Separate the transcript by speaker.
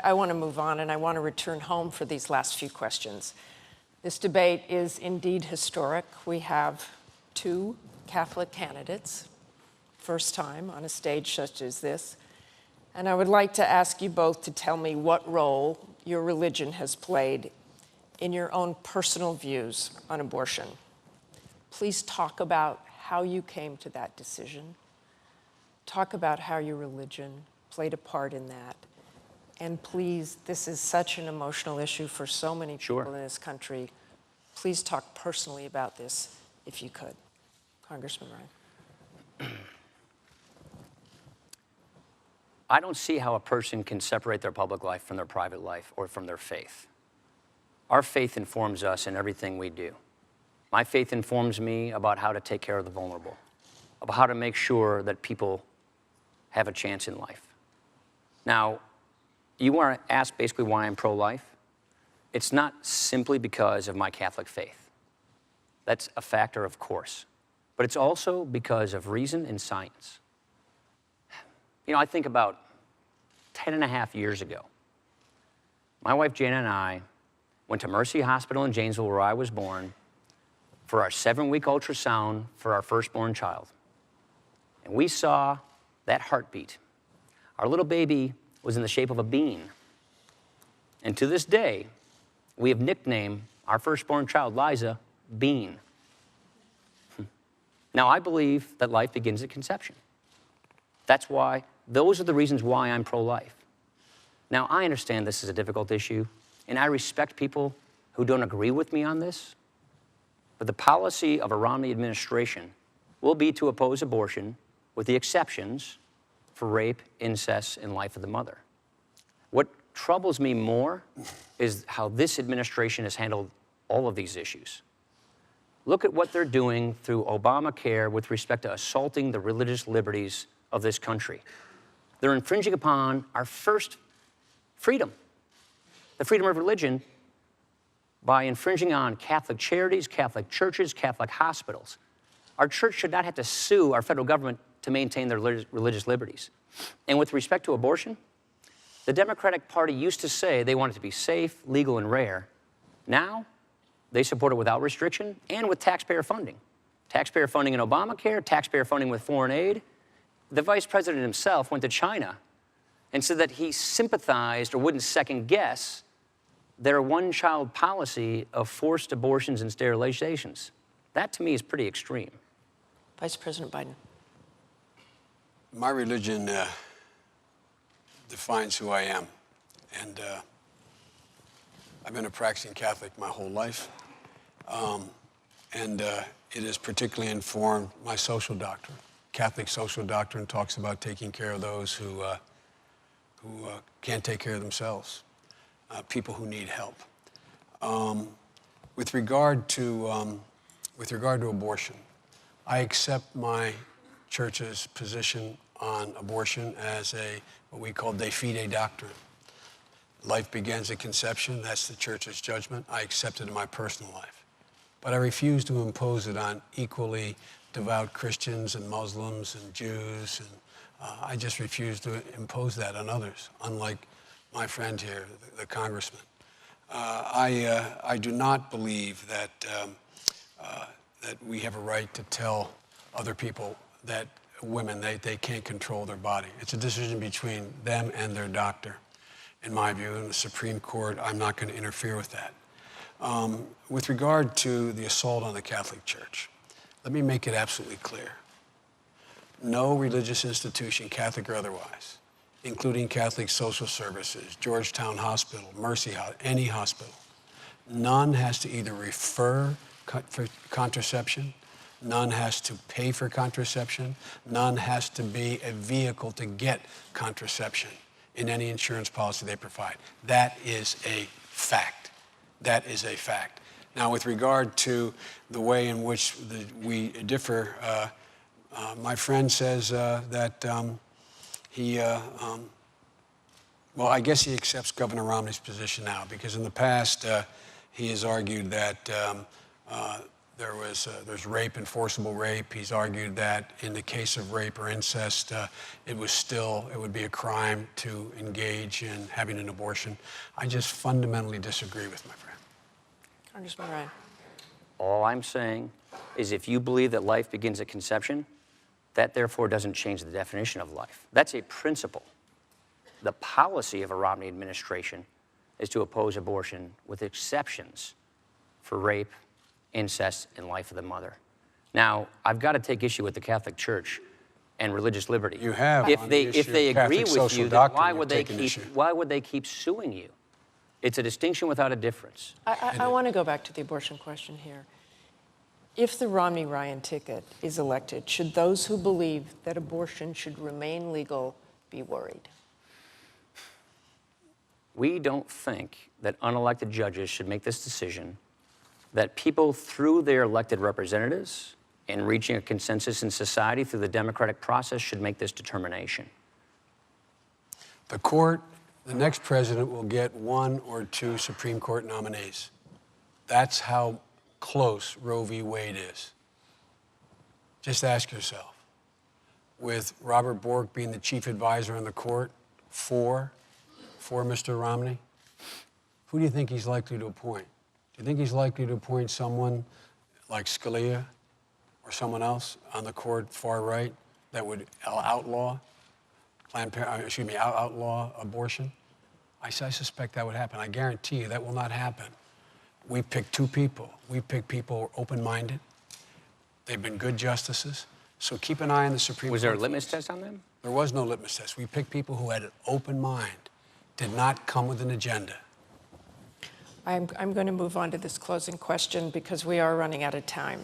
Speaker 1: I want to move on, and I want to return home for these last few questions. This debate is indeed historic. We have two Catholic candidates, first time on a stage such as this. And I would like to ask you both to tell me what role your religion has played in your own personal views on abortion. Please talk about how you came to that decision. Talk about how your religion played a part in that. And please, this is such an emotional issue for so many people in this country. Please talk personally about this, if you could. Congressman Ryan.
Speaker 2: I don't see how a person can separate their public life from their private life or from their faith. Our faith informs us in everything we do. My faith informs me about how to take care of the vulnerable, about how to make sure that people have a chance in life. Now, you want to ask basically why I'm pro-life? It's not simply because of my Catholic faith. That's a factor, of course. But it's also because of reason and science. You know, I think about 10.5 years ago, my wife Jana and I went to Mercy Hospital in Janesville, where I was born, for our 7-week ultrasound for our firstborn child. And we saw that heartbeat. Our little baby was in the shape of a bean. And to this day, we have nicknamed our firstborn child, Liza, Bean. Now, I believe that life begins at conception. Those are the reasons why I'm pro-life. Now, I understand this is a difficult issue, and I respect people who don't agree with me on this, but the policy of a Romney administration will be to oppose abortion with the exceptions for rape, incest, and life of the mother. What troubles me more is how this administration has handled all of these issues. Look at what they're doing through Obamacare with respect to assaulting the religious liberties of this country. They're infringing upon our first freedom, the freedom of religion, by infringing on Catholic charities, Catholic churches, Catholic hospitals. Our church should not have to sue our federal government to maintain their religious liberties. And with respect to abortion, the Democratic Party used to say they want it to be safe, legal, and rare. Now, they support it without restriction and with taxpayer funding. Taxpayer funding in Obamacare, taxpayer funding with foreign aid. The vice president himself went to China and said that he sympathized or wouldn't second guess their one-child policy of forced abortions and sterilizations. That, to me, is pretty extreme.
Speaker 1: Vice President Biden.
Speaker 3: My religion defines who I am. And I've been a practicing Catholic my whole life. It has particularly informed my social doctrine. Catholic social doctrine talks about taking care of those who can't take care of themselves, people who need help. With regard to abortion, I accept my church's position on abortion as what we call de fide doctrine. Life begins at conception. That's the church's judgment. I accept it in my personal life. But I refuse to impose it on equally devout Christians and Muslims and Jews. And I just refuse to impose that on others, unlike my friend here, the congressman. I do not believe that we have a right to tell other people that women, they can't control their body. It's a decision between them and their doctor. In my view, in the Supreme Court, I'm not going to interfere with that. With regard to the assault on the Catholic Church, let me make it absolutely clear. No religious institution, Catholic or otherwise, including Catholic Social Services, Georgetown Hospital, Mercy Hospital, any hospital, none has to either refer for contraception, none has to pay for contraception, none has to be a vehicle to get contraception in any insurance policy they provide. That is a fact. That is a fact. Now, with regard to the way in which we differ, my friend says that well, I guess he accepts Governor Romney's position now, because in the past he has argued that there's rape and forcible rape. He's argued that in the case of rape or incest, it would be a crime to engage in having an abortion. I just fundamentally disagree with my friend.
Speaker 1: Congressman Ryan.
Speaker 2: All I'm saying is if you believe that life begins at conception, that therefore doesn't change the definition of life. That's a principle. The policy of a Romney administration is to oppose abortion with exceptions for rape, incest, and life of the mother. Now, I've got to take issue with the Catholic Church and religious liberty.
Speaker 3: You have.
Speaker 2: If
Speaker 3: on
Speaker 2: they
Speaker 3: the issue
Speaker 2: agree
Speaker 3: of Catholic
Speaker 2: with
Speaker 3: social
Speaker 2: you, then
Speaker 3: doctrine,
Speaker 2: why
Speaker 3: you've
Speaker 2: would
Speaker 3: taken issue.
Speaker 2: why would they keep suing you? It's a distinction without a difference.
Speaker 1: I want to go back to the abortion question here. If the Romney-Ryan ticket is elected, should those who believe that abortion should remain legal be worried?
Speaker 2: We don't think that unelected judges should make this decision, that people through their elected representatives and reaching a consensus in society through the democratic process should make this determination.
Speaker 3: The court, the next president will get 1 or 2 Supreme Court nominees. That's how close Roe v. Wade is. Just ask yourself, with Robert Bork being the chief advisor on the court for Mr. Romney, who do you think he's likely to appoint? Do you think he's likely to appoint someone like Scalia or someone else on the court far right that would outlaw outlaw abortion? I suspect that would happen. I guarantee you that will not happen. We picked 2 people. We picked people who are open-minded. They've been good justices. So keep an eye on the Supreme Court.
Speaker 2: Was there a litmus test on them?
Speaker 3: There was no litmus test. We picked people who had an open mind, did not come with an agenda.
Speaker 1: I'm going to move on to this closing question because we are running out of time.